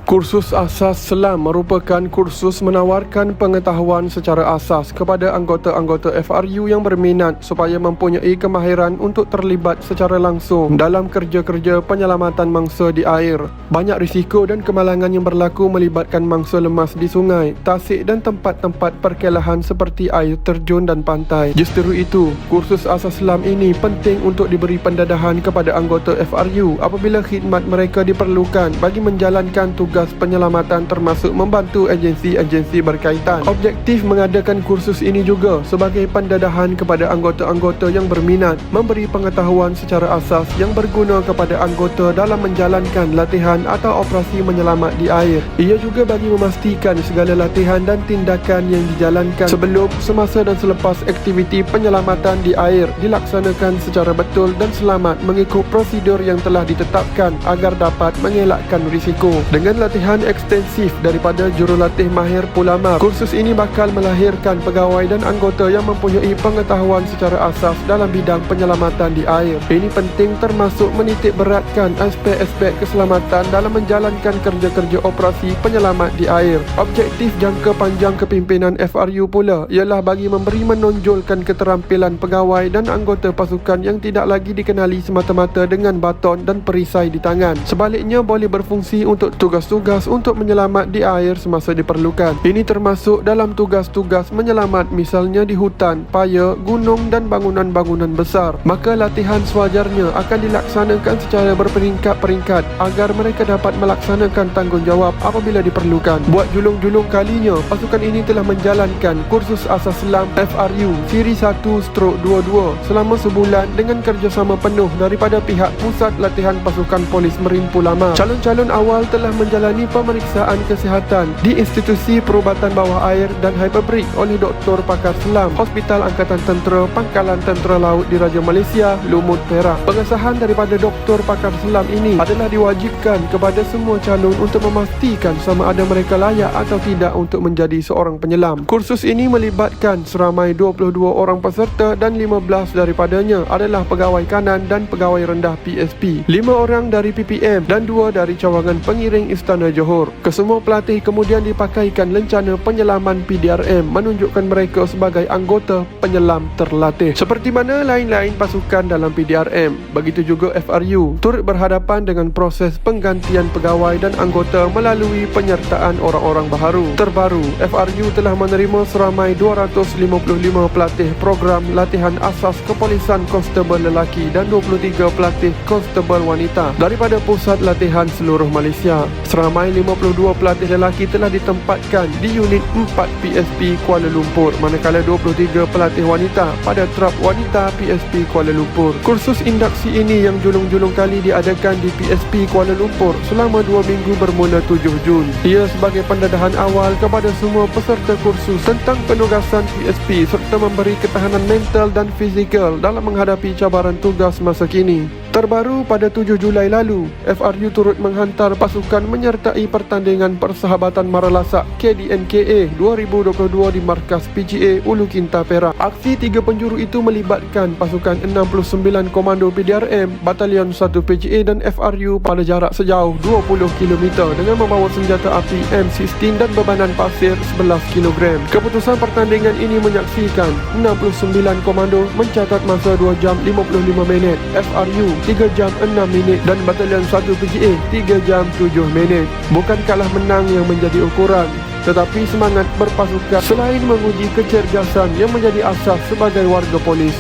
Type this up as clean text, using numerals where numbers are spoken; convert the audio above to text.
Kursus Asas Selam merupakan kursus menawarkan pengetahuan secara asas kepada anggota-anggota FRU yang berminat supaya mempunyai kemahiran untuk terlibat secara langsung dalam kerja-kerja penyelamatan mangsa di air. Banyak risiko dan kemalangan yang berlaku melibatkan mangsa lemas di sungai, tasik dan tempat-tempat perkelahan seperti air terjun dan pantai. Justru itu, kursus Asas Selam ini penting untuk diberi pendadahan kepada anggota FRU apabila khidmat mereka diperlukan bagi menjalankan tugas penyelamatan termasuk membantu agensi-agensi berkaitan. Objektif mengadakan kursus ini juga sebagai pendadahan kepada anggota-anggota yang berminat, memberi pengetahuan secara asas yang berguna kepada anggota dalam menjalankan latihan atau operasi menyelamat di air. Ia juga bagi memastikan segala latihan dan tindakan yang dijalankan sebelum, semasa dan selepas aktiviti penyelamatan di air dilaksanakan secara betul dan selamat mengikut prosedur yang telah ditetapkan agar dapat mengelakkan risiko. Dengan latihan ekstensif daripada jurulatih mahir Pulamar, kursus ini bakal melahirkan pegawai dan anggota yang mempunyai pengetahuan secara asas dalam bidang penyelamatan di air. Ini penting termasuk menitik beratkan aspek-aspek keselamatan dalam menjalankan kerja-kerja operasi penyelamat di air. Objektif jangka panjang kepimpinan FRU pula ialah bagi memberi menonjolkan keterampilan pegawai dan anggota pasukan yang tidak lagi dikenali semata-mata dengan baton dan perisai di tangan. Sebaliknya boleh berfungsi untuk tugas-tugas untuk menyelamat di air semasa diperlukan. Ini termasuk dalam tugas-tugas menyelamat misalnya di hutan, paya, gunung dan bangunan-bangunan besar. Maka latihan sewajarnya akan dilaksanakan secara berperingkat-peringkat agar mereka dapat melaksanakan tanggungjawab apabila diperlukan. Buat julung-julung kalinya, pasukan ini telah menjalankan kursus Asas Selam FRU Siri 1/22 selama sebulan dengan kerjasama penuh daripada pihak Pusat Latihan Pasukan Polis Marine Pulamar. Calon-calon awal telah menjalani pemeriksaan kesihatan di Institusi Perubatan Bawah Air dan Hyperbrik oleh Doktor Pakar Selam Hospital Angkatan Tentera Pangkalan Tentera Laut Diraja Malaysia, Lumut, Perak. Pengesahan daripada Doktor Pakar Selam ini adalah diwajibkan kepada semua calon untuk memastikan sama ada mereka layak atau tidak untuk menjadi seorang penyelam. Kursus ini melibatkan seramai 22 orang peserta dan 15 daripadanya adalah pegawai kanan dan pegawai rendah PSP, 5 orang dari PPM dan 2 dari cawangan pengiring Istana Johor. Kesemua pelatih kemudian dipakaikan lencana penyelaman PDRM menunjukkan mereka sebagai anggota penyelam terlatih. Seperti mana lain-lain pasukan dalam PDRM, begitu juga FRU turut berhadapan dengan proses penggantian pegawai dan anggota melalui penyertaan orang-orang baharu. Terbaru, FRU telah menerima seramai 255 pelatih program latihan asas kepolisan konstabel lelaki dan 23 pelatih konstabel wanita daripada pusat latihan seluruh Malaysia. Seramai 52 pelatih lelaki telah ditempatkan di unit 4 PSP Kuala Lumpur, manakala 23 pelatih wanita pada trap wanita PSP Kuala Lumpur. Kursus induksi ini yang julung-julung kali diadakan di PSP Kuala Lumpur selama 2 minggu bermula 7 Jun. Ia sebagai pendadahan awal kepada semua peserta kursus tentang penugasan PSP serta memberi ketahanan mental dan fizikal dalam menghadapi cabaran tugas masa kini. Terbaru pada 7 Julai lalu, FRU turut menghantar pasukan menyertai pertandingan Persahabatan Maralasak KDNKA 2022 di markas PGA Ulu Kinta, Perak. Aksi 3 penjuru itu melibatkan pasukan 69 Komando PDRM, Batalion 1 PGA dan FRU pada jarak sejauh 20 km dengan membawa senjata api M16 dan bebanan pasir 11 kg. Keputusan pertandingan ini menyaksikan 69 Komando mencatat masa 2 jam 55 minit, FRU 3 jam 6 minit dan Batalion 1 PGA 3 jam 7 minit. Bukan kalah menang yang menjadi ukuran, tetapi semangat berpasukan selain menguji kecergasan yang menjadi asas sebagai warga polis.